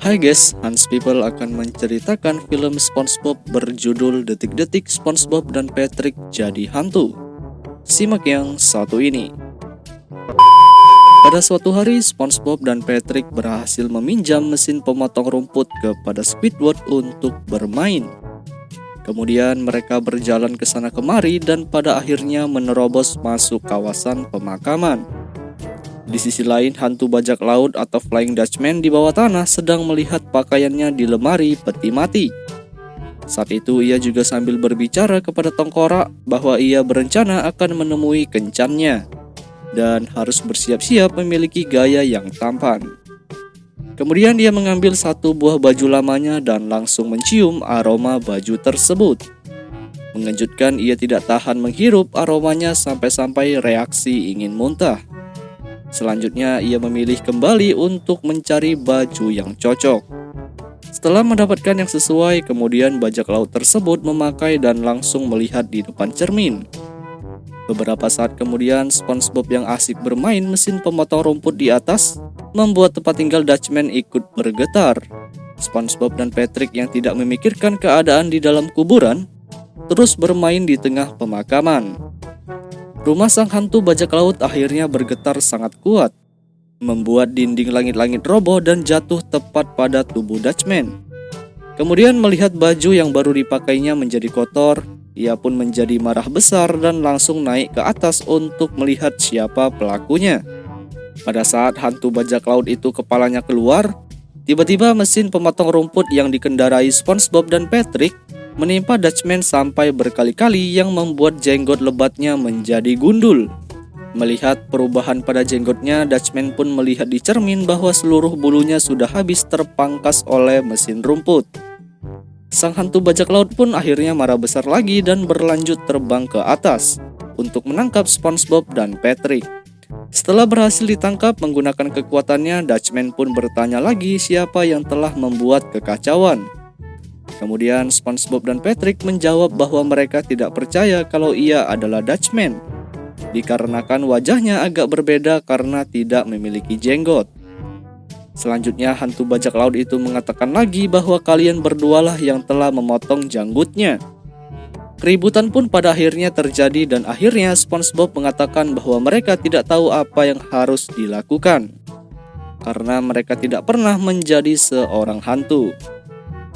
Hai guys, Hans People akan menceritakan film SpongeBob berjudul Detik-Detik SpongeBob dan Patrick Jadi Hantu. Simak yang satu ini. Pada suatu hari, SpongeBob dan Patrick berhasil meminjam mesin pemotong rumput kepada Squidward untuk bermain. Kemudian mereka berjalan ke sana kemari dan pada akhirnya menerobos masuk kawasan pemakaman. Di sisi lain, hantu bajak laut atau Flying Dutchman di bawah tanah sedang melihat pakaiannya di lemari peti mati. Saat itu ia juga sambil berbicara kepada tengkorak bahwa ia berencana akan menemui kencannya dan harus bersiap-siap memiliki gaya yang tampan. Kemudian dia mengambil satu buah baju lamanya dan langsung mencium aroma baju tersebut. Mengejutkan, ia tidak tahan menghirup aromanya sampai-sampai reaksi ingin muntah. Selanjutnya ia memilih kembali untuk mencari baju yang cocok. Setelah mendapatkan yang sesuai, kemudian bajak laut tersebut memakai dan langsung melihat di depan cermin. Beberapa saat kemudian, SpongeBob yang asik bermain mesin pemotong rumput di atas membuat tempat tinggal Dutchman ikut bergetar. SpongeBob dan Patrick yang tidak memikirkan keadaan di dalam kuburan terus bermain di tengah pemakaman. Rumah sang hantu bajak laut akhirnya bergetar sangat kuat, membuat dinding langit-langit roboh dan jatuh tepat pada tubuh Dutchman. Kemudian melihat baju yang baru dipakainya menjadi kotor, ia pun menjadi marah besar dan langsung naik ke atas untuk melihat siapa pelakunya. Pada saat hantu bajak laut itu kepalanya keluar, tiba-tiba mesin pemotong rumput yang dikendarai SpongeBob dan Patrick menimpa Dutchman sampai berkali-kali yang membuat jenggot lebatnya menjadi gundul. Melihat perubahan pada jenggotnya, Dutchman pun melihat di cermin bahwa seluruh bulunya sudah habis terpangkas oleh mesin rumput. Sang hantu bajak laut pun akhirnya marah besar lagi dan berlanjut terbang ke atas untuk menangkap SpongeBob dan Patrick. Setelah berhasil ditangkap menggunakan kekuatannya, Dutchman pun bertanya lagi siapa yang telah membuat kekacauan. Kemudian SpongeBob dan Patrick menjawab bahwa mereka tidak percaya kalau ia adalah Dutchman, dikarenakan wajahnya agak berbeda karena tidak memiliki jenggot. Selanjutnya hantu bajak laut itu mengatakan lagi bahwa kalian berdualah yang telah memotong janggutnya. Keributan pun pada akhirnya terjadi dan akhirnya SpongeBob mengatakan bahwa mereka tidak tahu apa yang harus dilakukan karena mereka tidak pernah menjadi seorang hantu.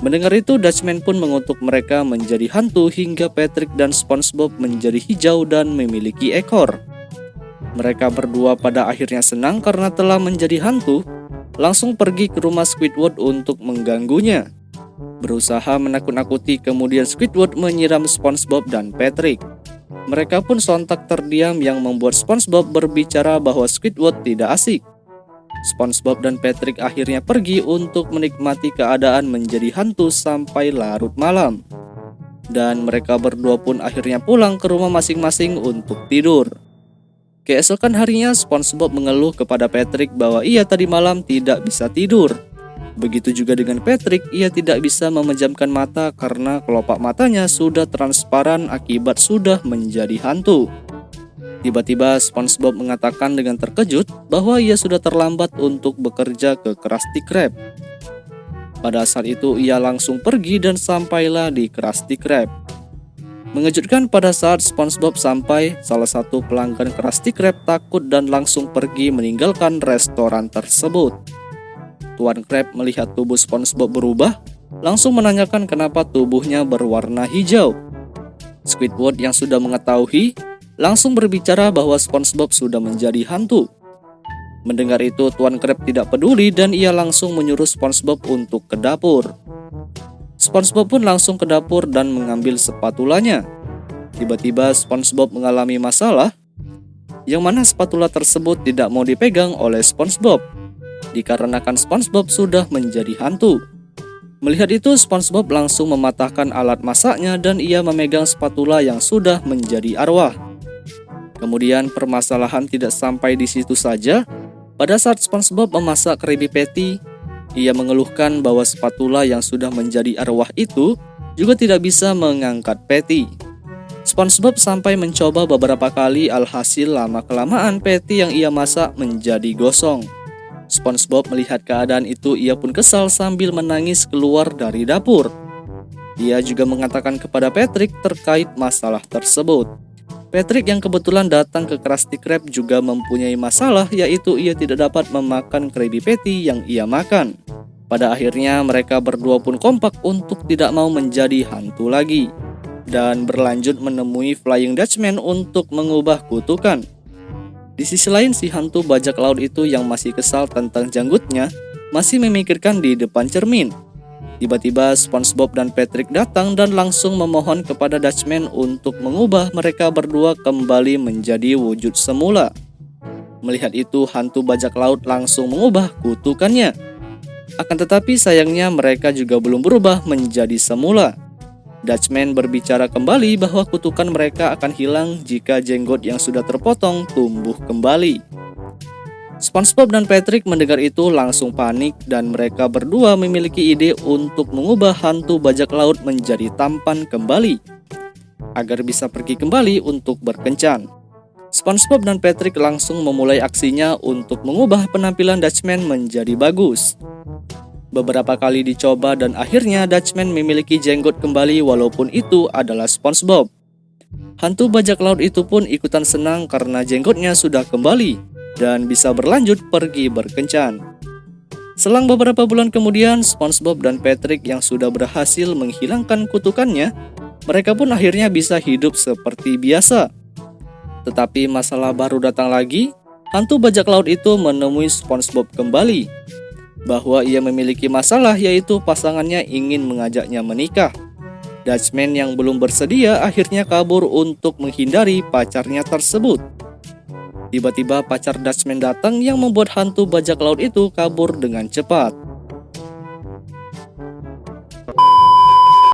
Mendengar itu, Dutchman pun mengutuk mereka menjadi hantu hingga Patrick dan SpongeBob menjadi hijau dan memiliki ekor. Mereka berdua pada akhirnya senang karena telah menjadi hantu, langsung pergi ke rumah Squidward untuk mengganggunya. Berusaha menakut-nakuti, kemudian Squidward menyiram SpongeBob dan Patrick. Mereka pun sontak terdiam yang membuat SpongeBob berbicara bahwa Squidward tidak asik. SpongeBob dan Patrick akhirnya pergi untuk menikmati keadaan menjadi hantu sampai larut malam. Dan mereka berdua pun akhirnya pulang ke rumah masing-masing untuk tidur. Keesokan harinya SpongeBob mengeluh kepada Patrick bahwa ia tadi malam tidak bisa tidur. Begitu juga dengan Patrick, ia tidak bisa memejamkan mata karena kelopak matanya sudah transparan akibat sudah menjadi hantu. Tiba-tiba SpongeBob mengatakan dengan terkejut bahwa ia sudah terlambat untuk bekerja ke Krusty Krab. Pada saat itu ia langsung pergi dan sampailah di Krusty Krab. Mengejutkan, pada saat SpongeBob sampai, salah satu pelanggan Krusty Krab takut dan langsung pergi meninggalkan restoran tersebut. Tuan Krab melihat tubuh SpongeBob berubah, langsung menanyakan kenapa tubuhnya berwarna hijau. Squidward yang sudah mengetahui langsung berbicara bahwa SpongeBob sudah menjadi hantu. Mendengar itu, Tuan Krab tidak peduli dan ia langsung menyuruh SpongeBob untuk ke dapur. SpongeBob pun langsung ke dapur dan mengambil spatulanya. Tiba-tiba SpongeBob mengalami masalah, yang mana spatula tersebut tidak mau dipegang oleh SpongeBob, dikarenakan SpongeBob sudah menjadi hantu. Melihat itu, SpongeBob langsung mematahkan alat masaknya dan ia memegang spatula yang sudah menjadi arwah. Kemudian permasalahan tidak sampai di situ saja. Pada saat SpongeBob memasak Krabby Patty, ia mengeluhkan bahwa spatula yang sudah menjadi arwah itu juga tidak bisa mengangkat patty. SpongeBob sampai mencoba beberapa kali, alhasil lama-kelamaan patty yang ia masak menjadi gosong. SpongeBob melihat keadaan itu, ia pun kesal sambil menangis keluar dari dapur. Ia juga mengatakan kepada Patrick terkait masalah tersebut. Patrick yang kebetulan datang ke Krusty Krab juga mempunyai masalah, yaitu ia tidak dapat memakan Krabby Patty yang ia makan. Pada akhirnya mereka berdua pun kompak untuk tidak mau menjadi hantu lagi dan berlanjut menemui Flying Dutchman untuk mengubah kutukan. Di sisi lain, si hantu bajak laut itu yang masih kesal tentang janggutnya masih memikirkan di depan cermin. Tiba-tiba SpongeBob dan Patrick datang dan langsung memohon kepada Dutchman untuk mengubah mereka berdua kembali menjadi wujud semula. Melihat itu, hantu bajak laut langsung mengubah kutukannya. Akan tetapi sayangnya mereka juga belum berubah menjadi semula. Dutchman berbicara kembali bahwa kutukan mereka akan hilang jika jenggot yang sudah terpotong tumbuh kembali. SpongeBob dan Patrick mendengar itu langsung panik dan mereka berdua memiliki ide untuk mengubah hantu bajak laut menjadi tampan kembali agar bisa pergi kembali untuk berkencan. SpongeBob dan Patrick langsung memulai aksinya untuk mengubah penampilan Dutchman menjadi bagus. Beberapa kali dicoba dan akhirnya Dutchman memiliki jenggot kembali walaupun itu adalah SpongeBob. Hantu bajak laut itu pun ikutan senang karena jenggotnya sudah kembali dan bisa berlanjut pergi berkencan. Selang beberapa bulan kemudian, SpongeBob dan Patrick yang sudah berhasil menghilangkan kutukannya, mereka pun akhirnya bisa hidup seperti biasa. Tetapi masalah baru datang lagi. Hantu bajak laut itu menemui SpongeBob kembali bahwa ia memiliki masalah, yaitu pasangannya ingin mengajaknya menikah. Dutchman yang belum bersedia akhirnya kabur untuk menghindari pacarnya tersebut. Tiba-tiba pacar Dutchman datang yang membuat hantu bajak laut itu kabur dengan cepat.